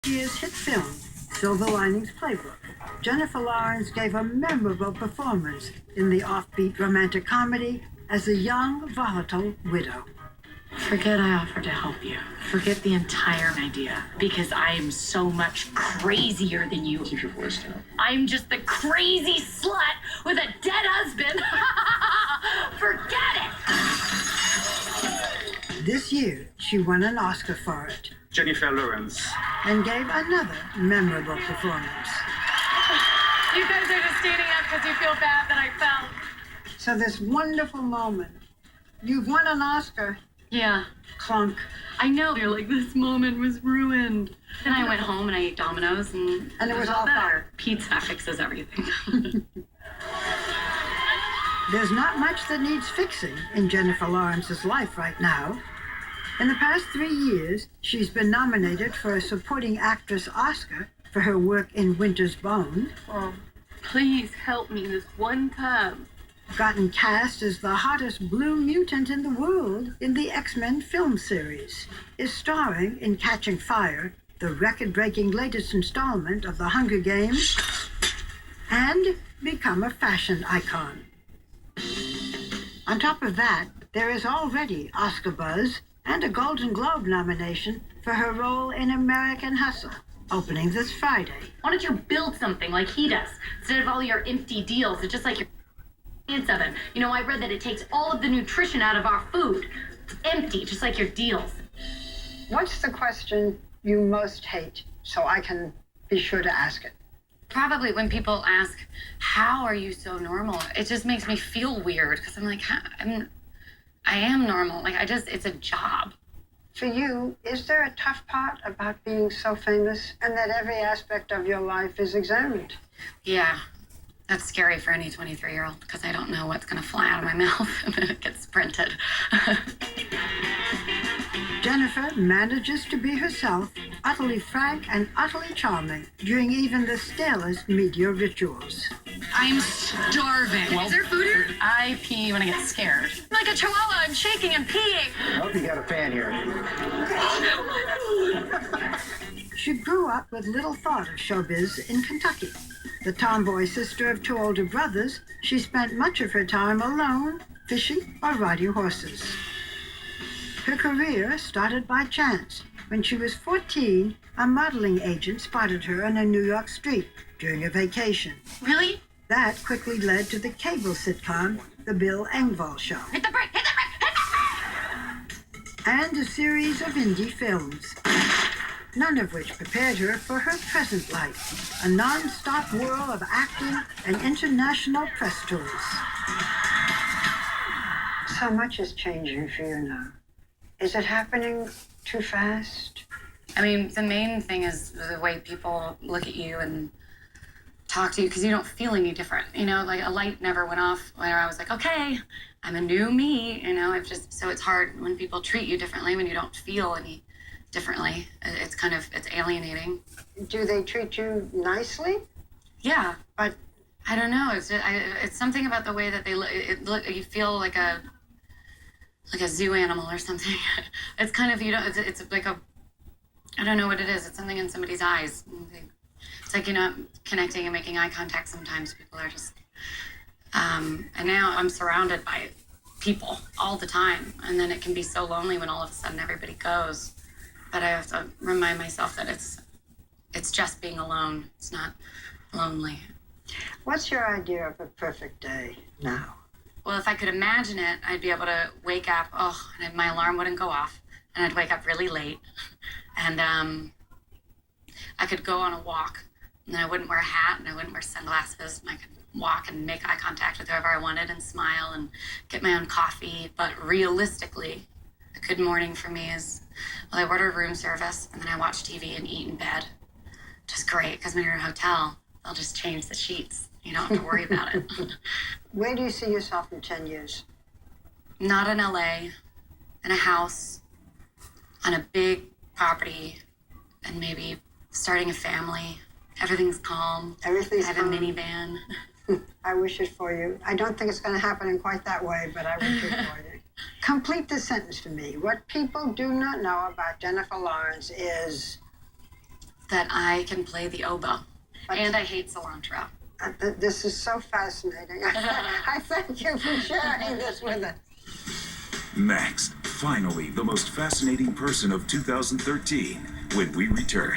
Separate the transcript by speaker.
Speaker 1: year's hit film, Silver Linings Playbook, Jennifer Lawrence gave a memorable performance in the offbeat romantic comedy as a young, volatile widow.
Speaker 2: Forget I offered to help you. Forget the entire idea, because I am so much crazier than you.
Speaker 3: Keep your voice down.
Speaker 2: I'm just the crazy slut with a dead husband. Forget it!
Speaker 1: This year, she won an Oscar for it
Speaker 3: Jennifer Lawrence.
Speaker 1: and gave another memorable performance.
Speaker 2: You guys are just standing up because you feel bad that I fell.
Speaker 1: So this wonderful moment, you've won an Oscar,
Speaker 2: Yeah,
Speaker 1: clunk.
Speaker 2: I know. You're like, this moment was ruined. Then I went home and I ate Domino's and
Speaker 1: And it was all
Speaker 2: better. Pizza fixes everything.
Speaker 1: There's not much that needs fixing in Jennifer Lawrence's life right now. In the past 3 years, she's been nominated for a Supporting Actress Oscar for her work in Winter's Bone,
Speaker 2: Please help me this one time.
Speaker 1: gotten cast as the hottest blue mutant in the world in the X-Men film series, is starring in Catching Fire, the record-breaking latest installment of The Hunger Games, and become a fashion icon. On top of that, there is already Oscar buzz and a Golden Globe nomination for her role in American Hustle, opening this Friday.
Speaker 2: Why don't you build something like he does instead of all your empty deals? It's just like your oven. You know, I read that it takes all of the nutrition out of our food. It's empty, just like your deals.
Speaker 1: What's the question you most hate, so I can be sure to ask it?
Speaker 2: Probably when people ask, how are you so normal? It just makes me feel weird because I'm like, I am normal. Like, it's a job.
Speaker 1: For you, is there a tough part about being so famous and that every aspect of your life is examined?
Speaker 2: Yeah, that's scary for any 23-year-old because I don't know what's going to fly out of my mouth when it gets printed.
Speaker 1: Jennifer manages to be herself, utterly frank and utterly charming during even the stalest media rituals.
Speaker 2: I'm starving. Is there food here? I pee when I get scared. I'm like a chihuahua. I'm shaking and peeing.
Speaker 3: I hope you got a fan here.
Speaker 1: She grew up with little thought of showbiz in Kentucky. The tomboy sister of 2 older brothers, she spent much of her time alone, fishing or riding horses. Her career started by chance. When she was 14, a modeling agent spotted her on a New York street during a vacation.
Speaker 2: Really?
Speaker 1: That quickly led to the cable sitcom, The Bill Engvall Show,
Speaker 2: Hit the brake! Hit the brake! Hit the brake!
Speaker 1: and a series of indie films, none of which prepared her for her present life, a non-stop whirl of acting and international press tours. So much is changing for you now. Is it happening too fast?
Speaker 2: I mean, the main thing is the way people look at you and talk to you because you don't feel any different. You know, like a light never went off where I was like, okay, I'm a new me. You know, so it's hard when people treat you differently when you don't feel any differently. It's alienating.
Speaker 1: Do they treat you nicely?
Speaker 2: Yeah, but I don't know. It's something about the way that they look. You feel like a zoo animal or something. It's kind of, it's like I don't know what it is. It's something in somebody's eyes. It's like, connecting and making eye contact sometimes. People are just, and now I'm surrounded by people all the time. And then it can be so lonely when all of a sudden everybody goes. But I have to remind myself that it's just being alone. It's not lonely.
Speaker 1: What's your idea of a perfect day now?
Speaker 2: Well, if I could imagine it, I'd be able to wake up, and my alarm wouldn't go off, and I'd wake up really late, and I could go on a walk, and then I wouldn't wear a hat, and I wouldn't wear sunglasses, and I could walk and make eye contact with whoever I wanted and smile and get my own coffee. But realistically, a good morning for me is, I order room service, and then I watch TV and eat in bed. Just great, because when you're in a hotel, they'll just change the sheets. You don't have to worry about it.
Speaker 1: Where do you see yourself in 10 years?
Speaker 2: Not in LA, in a house, on a big property, and maybe starting a family. Everything's calm.
Speaker 1: Everything's
Speaker 2: I have
Speaker 1: calm.
Speaker 2: a minivan.
Speaker 1: I wish it for you. I don't think it's going to happen in quite that way, but I wish it for you. Complete the sentence for me. What people do not know about Jennifer Lawrence is...
Speaker 2: that I can play the oboe. And I hate cilantro.
Speaker 1: This is so fascinating. I thank you for sharing this with us.
Speaker 4: Next, finally, the most fascinating person of 2013 when we return.